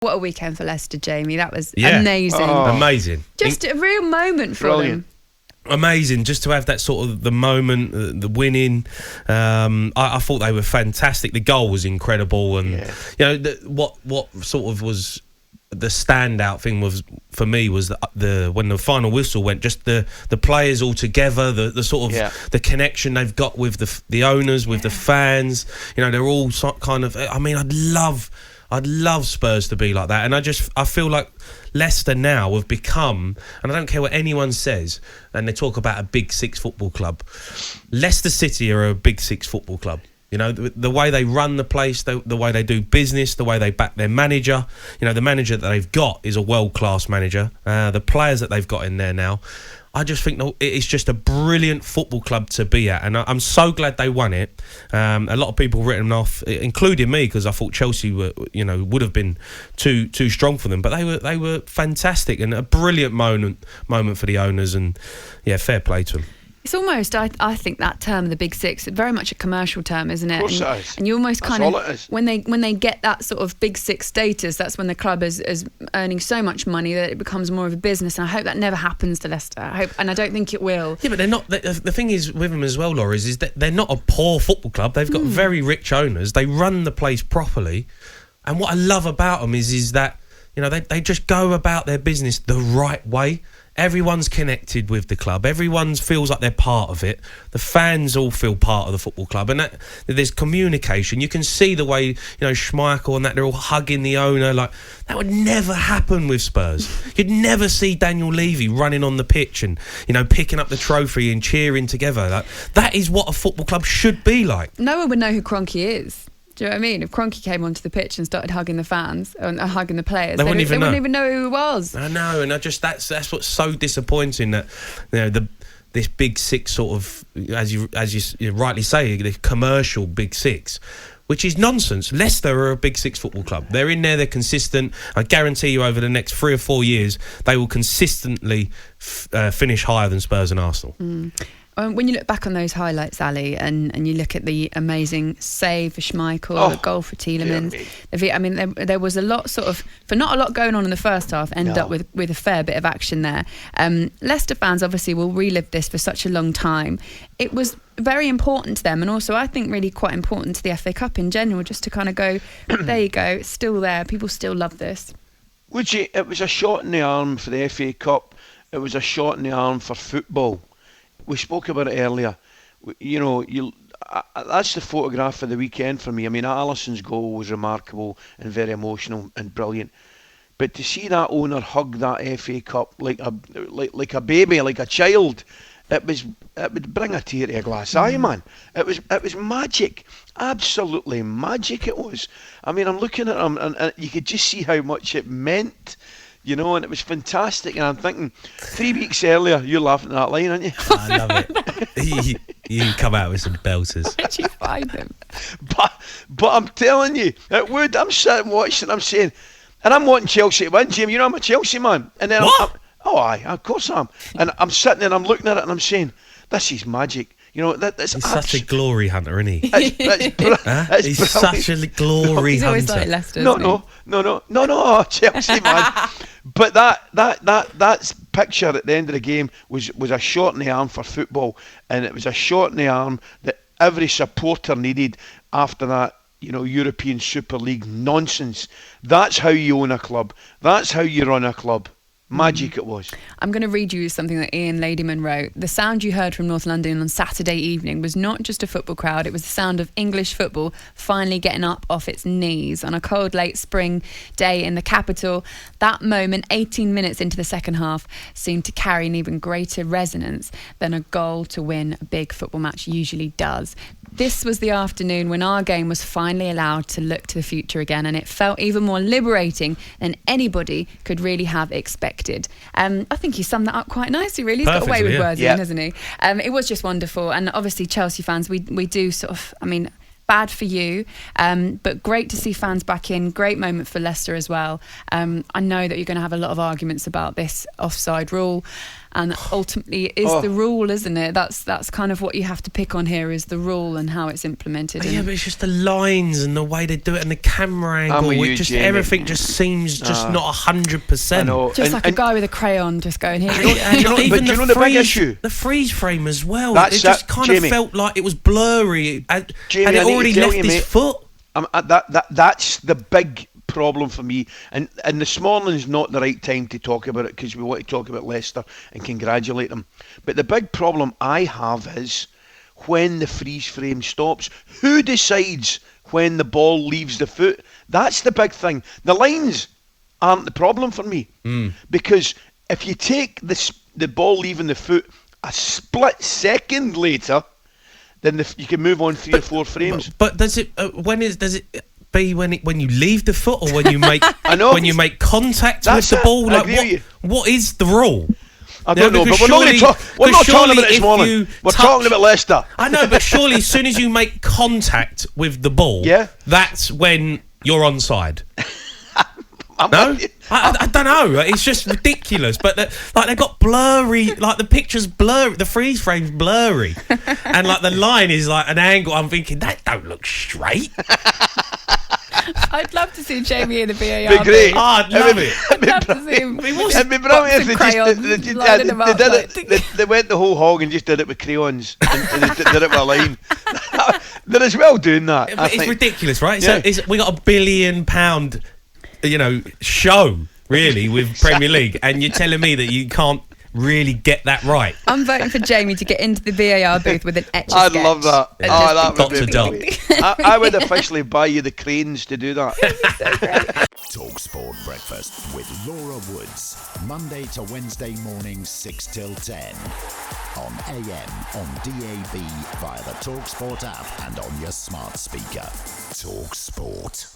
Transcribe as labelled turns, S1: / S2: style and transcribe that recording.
S1: What a weekend for Leicester, Jamie. That was amazing.
S2: Amazing.
S1: Just a real moment for them.
S2: Amazing, just to have that sort of the moment, the winning. I thought they were fantastic. The goal was incredible, and you know what sort of was the standout thing was for me was the when the final whistle went, just the players all together, the sort of the connection they've got with the owners, with the fans. You know, they're all kind of. I mean, I'd love Spurs to be like that, and I feel like Leicester now have become, and I don't care what anyone says, and they talk about a Big Six football club. Leicester City are a Big Six football club. You know, the way they run the place, the way they do business, the way they back their manager. You know, the manager that they've got is a world-class manager. The players that they've got in there now, I just think it's just a brilliant football club to be at, and I'm so glad they won it. A lot of people written them off, including me, because I thought Chelsea would have been too strong for them, but they were fantastic and a brilliant moment for the owners, and fair play to them.
S1: It's almost, I think that term, the Big Six, very much a commercial term, isn't it?
S3: Of course it is.
S1: And you almost
S3: That's all it is.
S1: when they get that sort of Big Six status, that's when the club is earning so much money that it becomes more of a business. And I hope that never happens to Leicester. And I don't think it will.
S2: Yeah, but they're not. The thing is with them as well, Laura, is that they're not a poor football club. They've got very rich owners. They run the place properly. And what I love about them is that, you know, they just go about their business the right way. Everyone's connected with the club. Everyone feels like they're part of it. The fans all feel part of the football club, and that there's communication. You can see the way, you know, Schmeichel and that, they're all hugging the owner. Like, that would never happen with Spurs. You'd never see Daniel Levy running on the pitch and, you know, picking up the trophy and cheering together. Like, that is what a football club should be like.
S1: No one would know who Kroenke is. Do you know what I mean? If Kroenke came onto the pitch and started hugging the fans and hugging the players, they wouldn't even know who he was.
S2: I know, and that's what's so disappointing, that, you know, this Big Six sort of, as you rightly say, the commercial Big Six, which is nonsense. Leicester are a Big Six football club. They're in there, they're consistent. I guarantee you over the next 3 or 4 years, they will consistently finish higher than Spurs and Arsenal.
S1: When you look back on those highlights, Ali, and you look at the amazing save for Schmeichel, the goal for Tielemans, I mean, there was a lot for not a lot going on in the first half, ended up with a fair bit of action there. Leicester fans obviously will relive this for such a long time. It was very important to them, and also I think really quite important to the FA Cup in general, just to kind of go, there you go, it's still there, people still love this.
S3: It was a shot in the arm for the FA Cup. It was a shot in the arm for football. We spoke about it earlier. You know, that's the photograph of the weekend for me. I mean, Alisson's goal was remarkable and very emotional and brilliant. But to see that owner hug that FA Cup like a baby, like a child, it would bring a tear to a glass eye, man. It was magic, absolutely magic. It was. I mean, I'm looking at him, and you could just see how much it meant. You know, and it was fantastic. And I'm thinking, 3 weeks earlier, you're laughing at that line, aren't you?
S2: I love it. You come out with some belters.
S1: Where'd you find them?
S3: But I'm telling you, it would. I'm sitting watching, I'm saying, and I'm wanting Chelsea to win, Jamie. You know, I'm a Chelsea man. And then aye, of course I am. And I'm sitting there and I'm looking at it and I'm saying, this is magic. You know, he's
S2: such a glory hunter, isn't he?
S3: He's
S2: such a glory
S1: he's
S2: hunter.
S1: Always like Leicester,
S3: no, Chelsea man. But that picture at the end of the game was a shot in the arm for football, and it was a shot in the arm that every supporter needed after that, you know, European Super League nonsense. That's how you own a club. That's how you run a club. Magic it was.
S1: I'm going to read you something that Ian Ladyman wrote. The sound you heard from North London on Saturday evening was not just a football crowd, it was the sound of English football finally getting up off its knees on a cold late spring day in the capital. That moment, 18 minutes into the second half, seemed to carry an even greater resonance than a goal to win a big football match usually does. This was the afternoon when our game was finally allowed to look to the future again, and it felt even more liberating than anybody could really have expected. I think he summed that up quite nicely, really. He's got away with words, Ian, hasn't he? It was just wonderful, and obviously Chelsea fans, we do sort of, I mean, bad for you, but great to see fans back in. Great moment for Leicester as well. I know that you're going to have a lot of arguments about this offside rule. and ultimately it is the rule, isn't it? That's kind of what you have to pick on here, is the rule and how it's implemented.
S2: Yeah, but it's just the lines and the way they do it and the camera angle. Everything just seems just not 100%.
S3: I know.
S1: Just like a guy with a crayon just going here.
S2: Even
S3: do you know the big issue?
S2: The freeze frame as well.
S3: That's
S2: it just
S3: it,
S2: kind
S3: Jamie.
S2: of felt like it was blurry, and
S3: Jamie,
S2: it already left his
S3: mate,
S2: foot.
S3: That's the big problem for me. And this morning's not the right time to talk about it, because we want to talk about Leicester and congratulate them. But the big problem I have is when the freeze frame stops. Who decides when the ball leaves the foot? That's the big thing. The lines aren't the problem for me, because if you take the ball leaving the foot a split second later, then you can move on 3 or 4 frames.
S2: But does it be when you leave the foot, or when you make when you make contact with the ball? Like what is the rule?
S3: I don't know, but we're not talking about it this morning. We're talking about Leicester.
S2: I know, but surely as soon as you make contact with the ball, that's when you're onside. No? I don't know. It's just ridiculous. But they've got blurry, like the picture's blurry, the freeze frame's blurry, and like the line is like an angle. I'm thinking that don't look straight.
S1: I'd love to see Jamie in the VAR.
S3: Be great.
S2: I'd love it.
S1: I'd love to see him.
S3: It'd be brilliant if they went the whole hog and just did it with crayons and they did it with a line. They're as well doing that.
S2: It's ridiculous, right?
S3: Yeah.
S2: So we got £1 billion, show really with Premier League, and you're telling me that you can't really get that right.
S1: I'm voting for Jamie to get into the VAR booth with an Etch-a-Sketch.
S3: I'd love that. That would be
S2: great.
S3: I would officially buy you the cranes to do that.
S4: Talk Sport Breakfast with Laura Woods, Monday to Wednesday mornings 6 till 10 on AM, on DAB, via the Talk Sport app and on your smart speaker. Talk Sport.